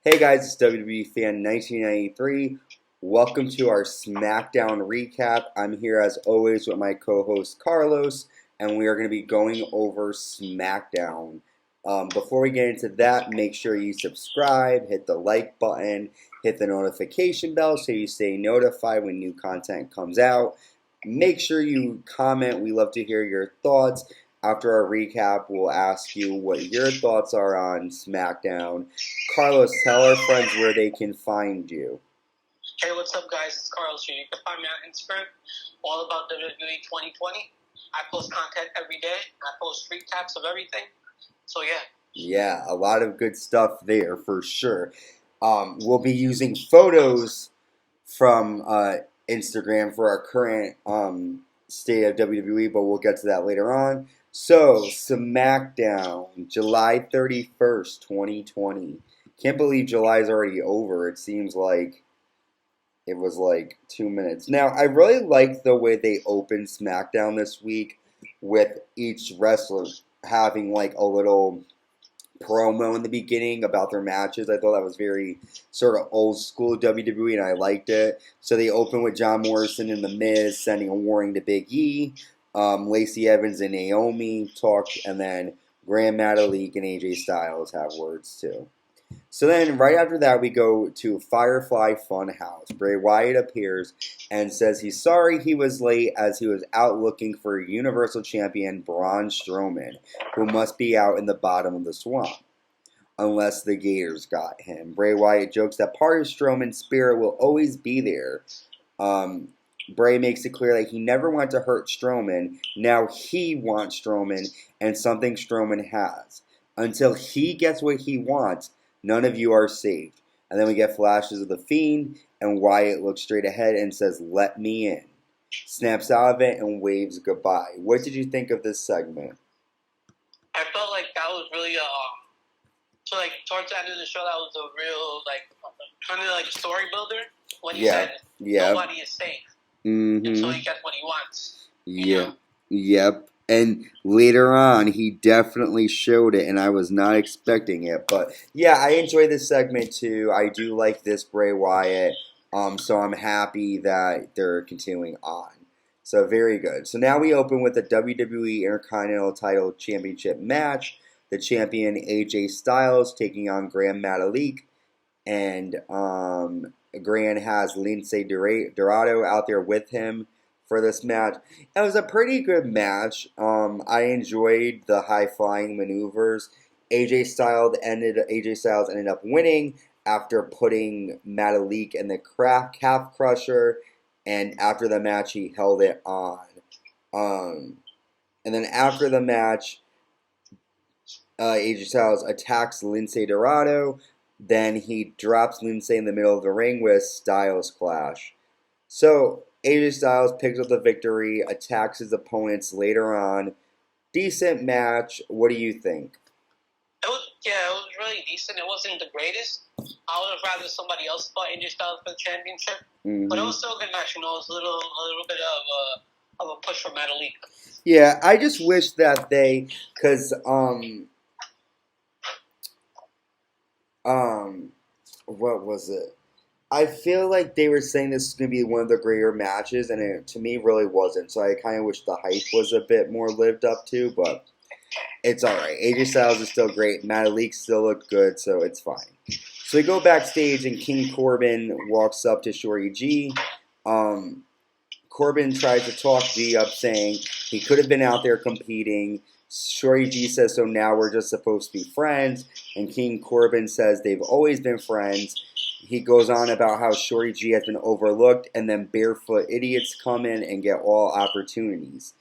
Hey guys, it's WWE Fan 1993. Welcome to our SmackDown recap. I'm here as always with my co-host Carlos, and we are going to be going over SmackDown. Before we get into that, make sure you subscribe, hit the like button, hit the notification bell so you stay notified when new content comes out. Make sure you comment. We love to hear your thoughts. After our recap, we'll ask you what your thoughts are on SmackDown. Carlos, tell our friends where they can find you. Hey, what's up, guys? It's Carlos here. You can find me on Instagram, all about WWE 2020. I post content every day. I post recaps of everything. So, yeah. Yeah, a lot of good stuff there for sure. We'll be using photos from Instagram for our current state of WWE, but we'll get to that later on. So, SmackDown, July 31st, 2020. Can't believe July's already over. It seems like it was like 2 minutes. Now, I really like the way they opened SmackDown this week with each wrestler having like a little promo in the beginning about their matches. I thought that was very sort of old school WWE, and I liked it. So they opened with John Morrison and The Miz sending a warning to Big E. Lacey Evans and Naomi talked, and then Gran Metalik and AJ Styles have words too. So then, right after that, we go to Firefly Funhouse. Bray Wyatt appears and says he's sorry he was late as he was out looking for Universal Champion Braun Strowman, who must be out in the bottom of the swamp, unless the Gators got him. Bray Wyatt jokes that part of Strowman's spirit will always be there. Bray makes it clear that he never wanted to hurt Strowman. Now he wants Strowman, and something Strowman has. Until he gets what he wants, none of you are saved. And then we get flashes of the Fiend, and Wyatt looks straight ahead and says, "Let me in." Snaps out of it and waves goodbye. What did you think of this segment? I felt like that was really, so like towards the end of the show, that was a real, like, kind of like story builder when he said, nobody is safe until he gets what he wants. Yep. And later on, he definitely showed it, and I was not expecting it. But yeah, I enjoyed this segment too. I do like this Bray Wyatt, so I'm happy that they're continuing on. So very good. So now we open with the WWE Intercontinental Title Championship match. The champion AJ Styles taking on Gran Metalik, and Gran has Lince Dorado out there with him for this match. It was a pretty good match. I enjoyed the high-flying maneuvers. AJ Styles ended up winning after putting Metalik in the calf crusher, and after the match he held it on. And then after the match, AJ Styles attacks Lince Dorado. Then he drops Lince in the middle of the ring with Styles Clash. So AJ Styles picks up the victory, attacks his opponents later on. Decent match. What do you think? It was really decent. It wasn't the greatest. I would have rather somebody else fought AJ Styles for the championship. But it was still a good match. You know, it was a little bit of a push for Metalik. Yeah, I just wish that they, because what was it? I feel like they were saying this is going to be one of the greater matches, and it, to me, really wasn't. So I kind of wish the hype was a bit more lived up to, but it's all right. AJ Styles is still great. Metalik still looked good, so it's fine. So we go backstage, and King Corbin walks up to Shorty G. Corbin tries to talk G up, saying he could have been out there competing. Shorty G says, so now we're just supposed to be friends. And King Corbin says they've always been friends. He goes on about how Shorty G has been overlooked, and then barefoot idiots come in and get all opportunities.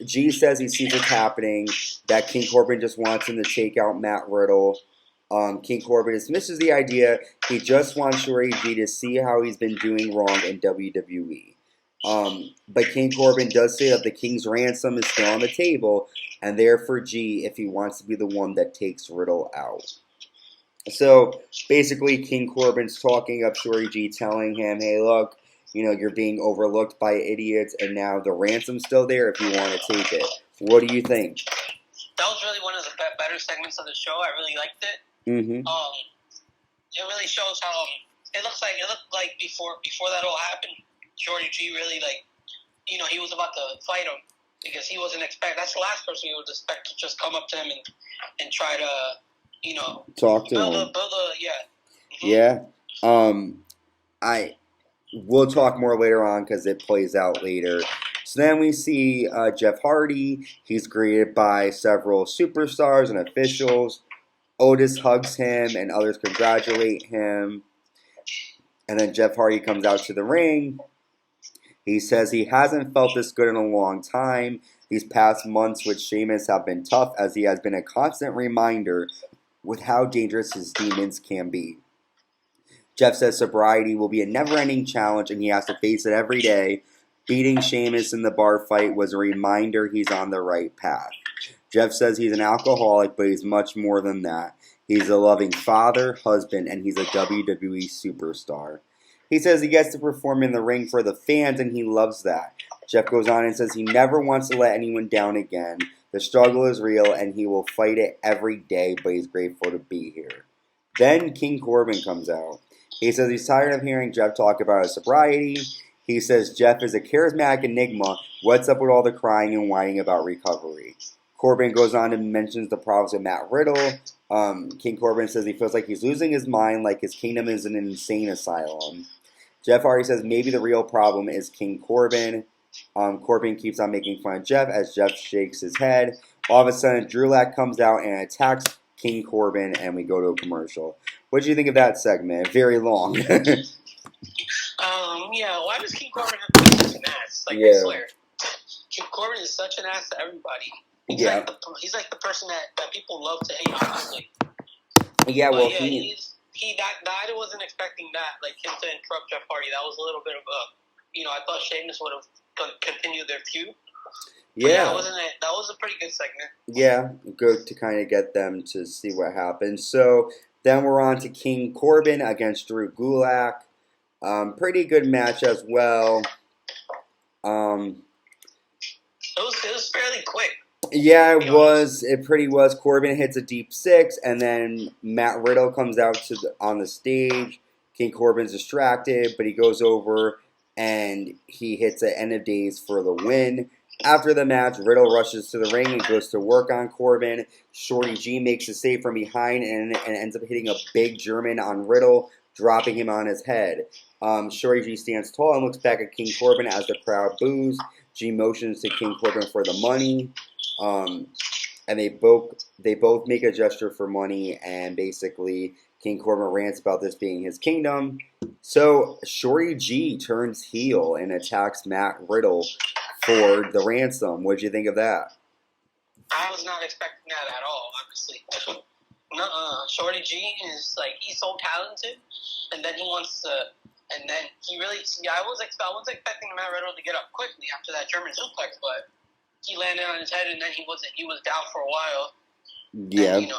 G says he sees what's happening, that King Corbin just wants him to take out Matt Riddle. King Corbin dismisses the idea. He just wants Shorty G to see how he's been doing wrong in WWE. But King Corbin does say that the King's ransom is still on the table, and there for G if he wants to be the one that takes Riddle out. So basically, King Corbin's talking up Shorty G, telling him, hey, look, you know, you're being overlooked by idiots, and now the ransom's still there if you want to take it. What do you think? That was really one of the better segments of the show. I really liked it. it really shows how it looked like before that all happened, Shorty G really he was about to fight him because he wasn't that's the last person you would expect to just come up to him and try to talk to him. Yeah. We'll talk more later on because it plays out later. So then we see Jeff Hardy. He's greeted by several superstars and officials. Otis hugs him and others congratulate him. And then Jeff Hardy comes out to the ring. He says he hasn't felt this good in a long time. These past months with Sheamus have been tough as he has been a constant reminder with how dangerous his demons can be. Jeff says sobriety will be a never-ending challenge and he has to face it every day. Beating Sheamus in the bar fight was a reminder he's on the right path. Jeff says he's an alcoholic, but he's much more than that. He's a loving father, husband, and he's a WWE superstar. He says he gets to perform in the ring for the fans, and he loves that. Jeff goes on and says he never wants to let anyone down again. The struggle is real, and he will fight it every day, but he's grateful to be here. Then King Corbin comes out. He says he's tired of hearing Jeff talk about his sobriety. He says Jeff is a charismatic enigma. What's up with all the crying and whining about recovery? Corbin goes on and mentions the problems with Matt Riddle. King Corbin says he feels like he's losing his mind, like his kingdom is an insane asylum. Jeff Hardy says maybe the real problem is King Corbin. Corbin keeps on making fun of Jeff as Jeff shakes his head. All of a sudden, Drulak comes out and attacks King Corbin, and we go to a commercial. What did you think of that segment? Very long. Why does King Corbin have to be such an ass? I swear. King Corbin is such an ass to everybody. He's like the person that people love to hate, honestly. Yeah, well, I wasn't expecting that, him to interrupt Jeff Hardy. That was a little bit of I thought Sheamus would have continued their feud. Yeah. That was a pretty good segment. Yeah, good to kind of get them to see what happens. So then we're on to King Corbin against Drew Gulak. Pretty good match as well. It was fairly quick. Yeah, it was. It pretty was. Corbin hits a deep six, and then Matt Riddle comes out on the stage. King Corbin's distracted, but he goes over and he hits an end of days for the win. After the match, Riddle rushes to the ring and goes to work on Corbin. Shorty G makes a save from behind and ends up hitting a big German on Riddle, dropping him on his head. Shorty G stands tall and looks back at King Corbin as the crowd boos. G motions to King Corbin for the money. And they both make a gesture for money, and basically King Corbin rants about this being his kingdom. So Shorty G turns heel and attacks Matt Riddle for the ransom. What'd you think of that? I was not expecting that at all, honestly. Shorty G is he's so talented, and then he wants to, and then he really. I was expecting Matt Riddle to get up quickly after that German suplex, but he landed on his head, and then he was down for a while. Yeah. And,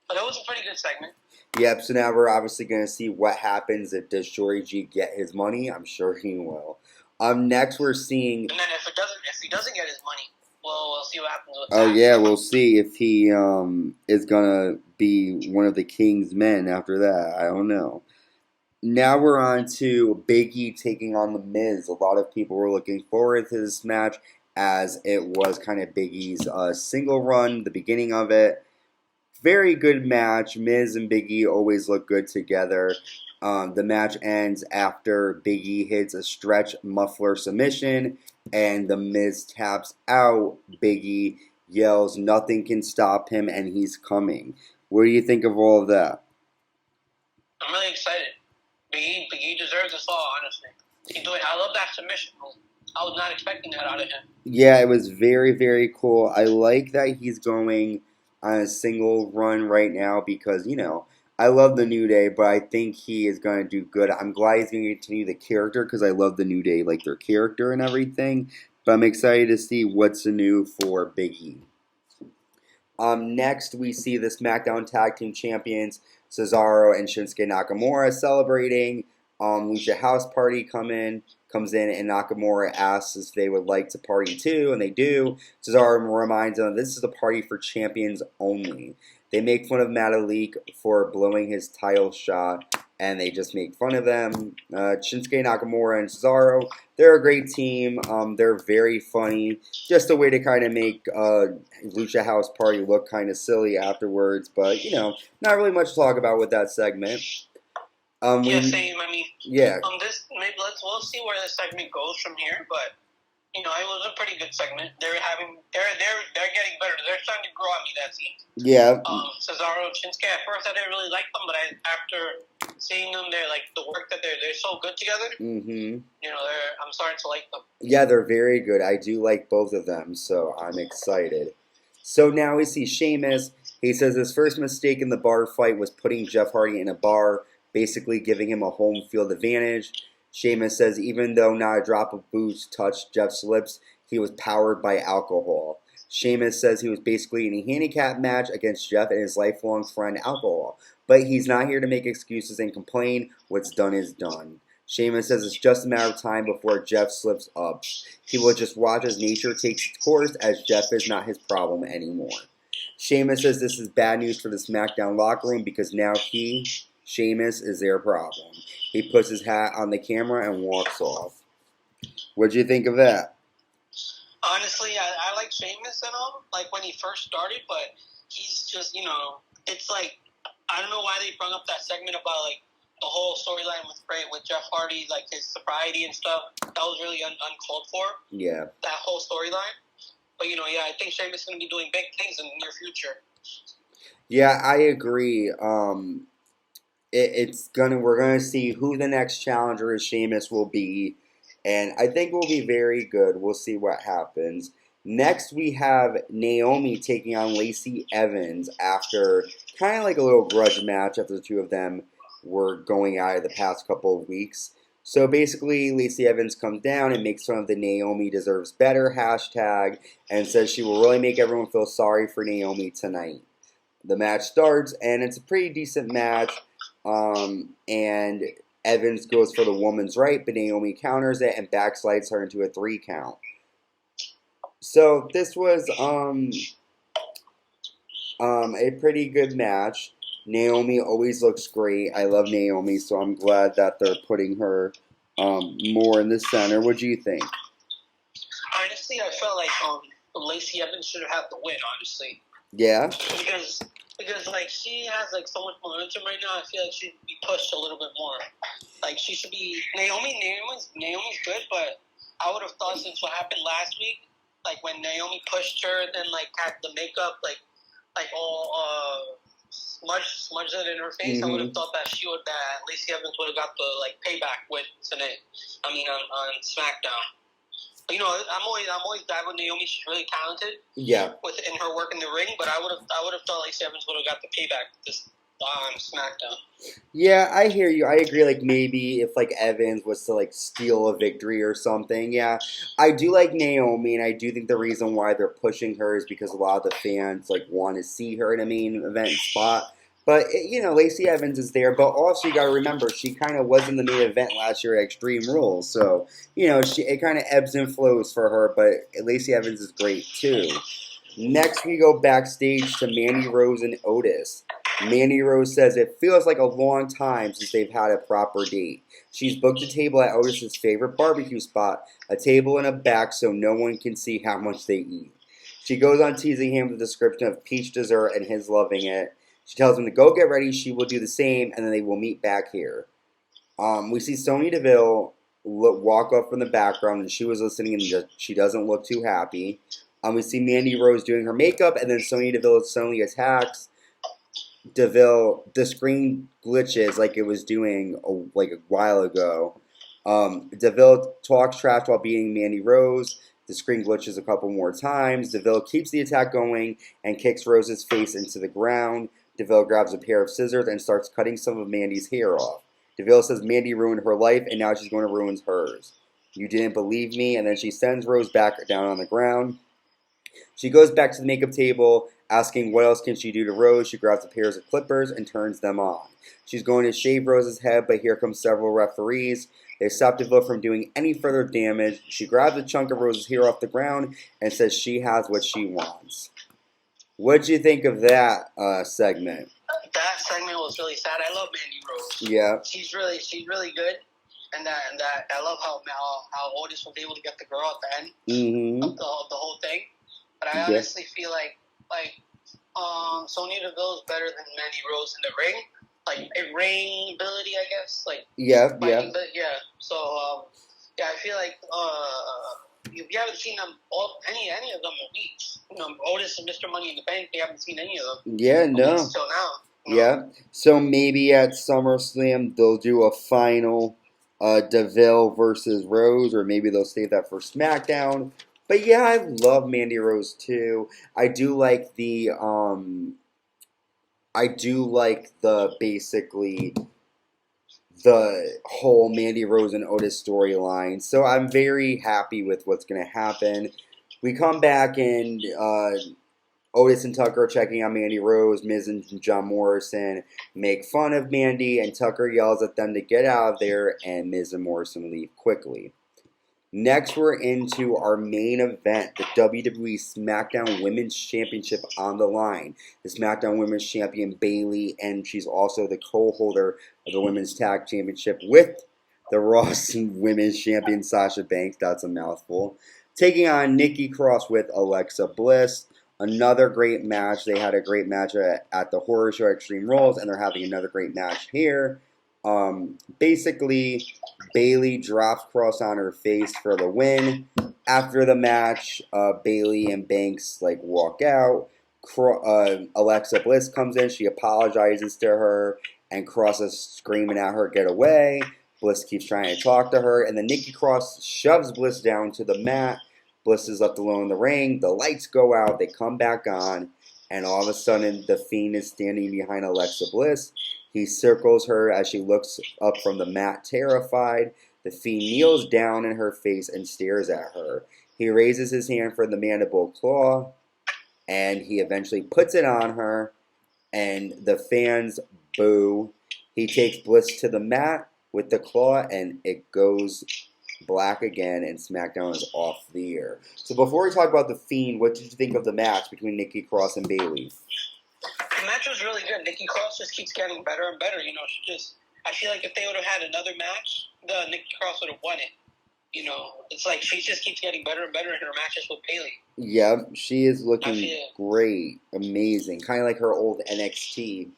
but it was a pretty good segment. Yep. So now we're obviously going to see what happens if does Shorty G get his money. I'm sure he will. Next we're seeing. And then if he doesn't get his money, we'll see what happens with that. Oh yeah, we'll see if he is gonna be one of the King's men after that. I don't know. Now we're on to Big E taking on The Miz. A lot of people were looking forward to this match as it was kind of Big E's single run, the beginning of it. Very good match. Miz and Big E always look good together. The match ends after Big E hits a stretch muffler submission and The Miz taps out. Big E yells, "Nothing can stop him," and he's coming. What do you think of all of that? I'm really excited. Big E deserves this all, honestly. I love that submission. I was not expecting that out of him. Yeah, it was very, very cool. I like that he's going on a single run right now because, I love the New Day, but I think he is going to do good. I'm glad he's going to continue the character because I love the New Day, like their character and everything. But I'm excited to see what's new for Big E. Next, we see the SmackDown Tag Team Champions, Cesaro and Shinsuke Nakamura, celebrating. Lucha House Party comes in, and Nakamura asks if they would like to party too, and they do. Cesaro reminds them this is a party for champions only. They make fun of Metalik for blowing his title shot, and they just make fun of them. Shinsuke Nakamura and Cesaro, they're a great team. They're very funny. Just a way to kind of make Lucha House Party look kind of silly afterwards. But, you know, not really much to talk about with that segment. Yeah, same. I mean, yeah. We'll see where this segment goes from here, but you know, it was a pretty good segment. They're getting better. They're starting to grow on me, that team. Yeah. Cesaro, Shinsuke. At first, I didn't really like them, but after seeing them, they're like the work that they're so good together. Mm-hmm. You know, I'm starting to like them. Yeah, they're very good. I do like both of them, so I'm excited. So now we see Sheamus. He says his first mistake in the bar fight was putting Jeff Hardy in a bar, basically giving him a home field advantage. Sheamus says even though not a drop of booze touched Jeff's lips, he was powered by alcohol. Sheamus says he was basically in a handicap match against Jeff and his lifelong friend Alcohol. But he's not here to make excuses and complain. What's done is done. Sheamus says it's just a matter of time before Jeff slips up. He will just watch as nature takes its course, as Jeff is not his problem anymore. Sheamus says this is bad news for the SmackDown locker room because now Sheamus, is their problem. He puts his hat on the camera and walks off. What'd you think of that? Honestly, I like Sheamus and all, like when he first started, but he's just, you know, it's like, I don't know why they brought up that segment about like the whole storyline with Jeff Hardy, like his sobriety and stuff. That was really uncalled for. Yeah. That whole storyline. But, you know, yeah, I think Sheamus is going to be doing big things in the near future. Yeah, I agree. We're gonna see who the next challenger of Sheamus will be, and I think we'll be very good. We'll see what happens. Next, we have Naomi taking on Lacey Evans after kind of like a little grudge match after the two of them were going at it the past couple of weeks. So basically, Lacey Evans comes down and makes fun of the Naomi deserves better hashtag and says she will really make everyone feel sorry for Naomi tonight. The match starts, and it's a pretty decent match. And Evans goes for the woman's right, but Naomi counters it and backslides her into a 3 count. So this was a pretty good match. Naomi always looks great. I love Naomi, so I'm glad that they're putting her more in the center. What do you think? Honestly, I felt like Lacey Evans should have had the win, honestly. Yeah? Because like she has like so much momentum right now, I feel like she'd be pushed a little bit more. Like she should be Naomi's good, but I would have thought since what happened last week, like when Naomi pushed her and then like had the makeup like all smudged it in her face, I would have thought that Lacey Evans would have got the like payback with tonight. I mean on SmackDown. You know, I'm always glad with Naomi. She's really talented. Yeah. In her work in the ring, but I would have thought Lacey Evans would have got the payback this on SmackDown. Yeah, I hear you. I agree. Like maybe if like Evans was to like steal a victory or something. Yeah, I do like Naomi, and I do think the reason why they're pushing her is because a lot of the fans like want to see her in a main event spot. But, you know, Lacey Evans is there. But also, you got to remember, she kind of was in the main event last year at Extreme Rules. So, you know, it kind of ebbs and flows for her. But Lacey Evans is great, too. Next, we go backstage to Mandy Rose and Otis. Mandy Rose says it feels like a long time since they've had a proper date. She's booked a table at Otis's favorite barbecue spot, a table in a back so no one can see how much they eat. She goes on teasing him with a description of peach dessert and his loving it. She tells him to go get ready, she will do the same, and then they will meet back here. We see Sonya Deville walk up from the background, and she was listening, and she doesn't look too happy. We see Mandy Rose doing her makeup, and then Sonya Deville suddenly attacks Deville. The screen glitches like it was doing like a while ago. Deville talks trash while beating Mandy Rose. The screen glitches a couple more times. Deville keeps the attack going and kicks Rose's face into the ground. Deville grabs a pair of scissors and starts cutting some of Mandy's hair off. Deville says Mandy ruined her life and now she's going to ruin hers. You didn't believe me, and then she sends Rose back down on the ground. She goes back to the makeup table, asking what else can she do to Rose. She grabs a pair of clippers and turns them on. She's going to shave Rose's head, but here come several referees. They stop Deville from doing any further damage. She grabs a chunk of Rose's hair off the ground and says she has what she wants. What'd you think of that segment? That segment was really sad. I love Mandy Rose. Yeah. She's really good. And that I love how Otis was able to get the girl at the end of the whole thing. But I honestly feel like Sonya Deville is better than Mandy Rose in the ring. Like ring ability, I guess. Like fighting, but yeah. So I feel like if you haven't seen them any of them in weeks, Otis and Mr. Money in the Bank, they haven't seen any of them. Yeah, no. Until now. Yeah. So maybe at SummerSlam they'll do a final Deville versus Rose, or maybe they'll save that for SmackDown. But yeah, I love Mandy Rose too. I do like the basically the whole Mandy Rose and Otis storyline. So I'm very happy with what's going to happen. We come back and Otis and Tucker are checking on Mandy Rose. Miz and John Morrison make fun of Mandy, and Tucker yells at them to get out of there, and Miz and Morrison leave quickly. Next, we're into our main event, the WWE SmackDown Women's Championship on the line. The SmackDown Women's Champion Bayley, and she's also the co-holder of the Women's Tag Championship with the Raw Women's Champion Sasha Banks. That's a mouthful. Taking on Nikki Cross with Alexa Bliss. Another great match. They had a great match at the Horror Show Extreme Rules, and they're having another great match here. Basically, Bayley drops Cross on her face for the win. After the match, Bayley and Banks walk out. Alexa Bliss comes in. She apologizes to her, and Cross is screaming at her, "Get away!" Bliss keeps trying to talk to her, and then Nikki Cross shoves Bliss down to the mat. Bliss is left alone in the ring. The lights go out. They come back on, and all of a sudden, the Fiend is standing behind Alexa Bliss. He circles her as she looks up from the mat, terrified. The Fiend kneels down in her face and stares at her. He raises his hand for the mandible claw, and he eventually puts it on her, and the fans boo. He takes Bliss to the mat with the claw, and it goes black again, and SmackDown is off the air. So before we talk about the Fiend, what did you think of the match between Nikki Cross and Bayley? The match was really good. Nikki Cross just keeps getting better and better. I feel like if they would have had another match, Nikki Cross would have won it. It's like she just keeps getting better and better in her matches with Bayley. Yeah, she is looking great, amazing, kind of like her old NXT.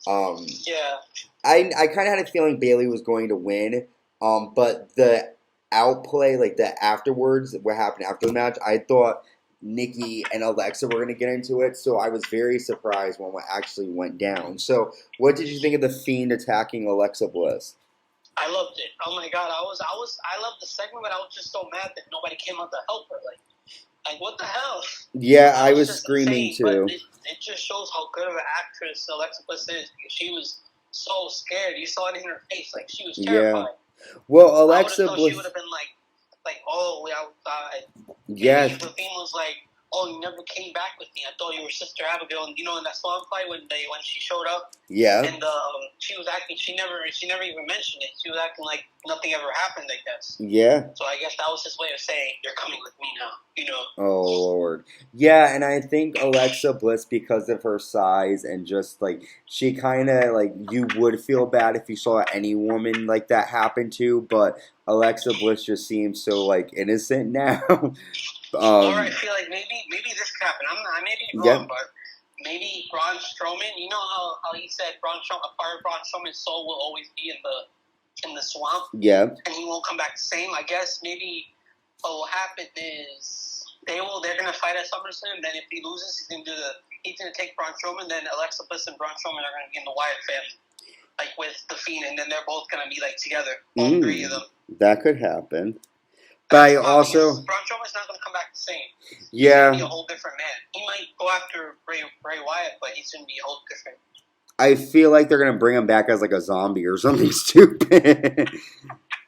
Yeah. I kind of had a feeling Bayley was going to win, but the outplay, the afterwards, what happened after the match, I thought Nikki and Alexa were going to get into it, so I was very surprised when what actually went down. So, what did you think of the Fiend attacking Alexa Bliss? I loved it. Oh my god, I loved the segment, but I was just so mad that nobody came out to help her. Like what the hell? Yeah, I was screaming insane, too. But it just shows how good of an actress Alexa Bliss is. She was so scared. You saw it in her face. She was terrified. Yeah. Well, Alexa Bliss. She would have been like, oh, we outside. Yes. The theme was like, oh, you never came back with me. I thought you were Sister Abigail. And in that song fight when she showed up. Yeah. And she was acting. She never even mentioned it. She was acting like nothing ever happened, I guess. Yeah. So I guess that was his way of saying, "You're coming with me now." Oh Lord. Yeah, and I think Alexa Bliss, because of her size and just she kind of you would feel bad if you saw any woman like that happen to, but Alexa Bliss just seems so innocent now. Or I feel like maybe this could happen. I may be wrong, but maybe Braun Strowman. You know how he said Braun Strowman's soul will always be in the swamp. Yeah. And he won't come back the same. I guess maybe what will happen is they're gonna fight at SummerSlam. Then if he loses, he's gonna take Braun Strowman. Then Alexa Bliss and Braun Strowman are gonna be in the Wyatt family, with the Fiend, and then they're both gonna be together. All three of them. That could happen. But I also... Braun Strowman's not going to come back the same. Yeah. He's going to be a whole different man. He might go after Bray Wyatt, but he's going to be a whole different. I feel like they're going to bring him back as a zombie or something stupid.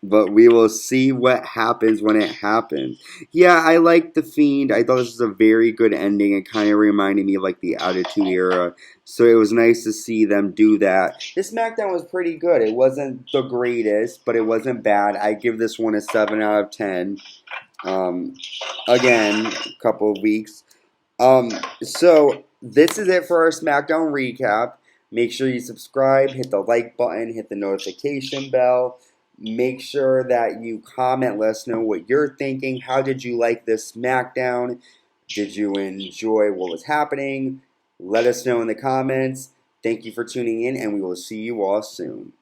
But we will see what happens when it happens. Yeah, I like The Fiend. I thought this was a very good ending. It kind of reminded me of the Attitude Era. So it was nice to see them do that. This SmackDown was pretty good. It wasn't the greatest, but it wasn't bad. I give this one a 7 out of 10. Again, a couple of weeks. So this is it for our SmackDown recap. Make sure you subscribe, hit the like button, hit the notification bell. Make sure that you comment, let us know what you're thinking. How did you like this SmackDown? Did you enjoy what was happening? Let us know in the comments. Thank you for tuning in, and we will see you all soon.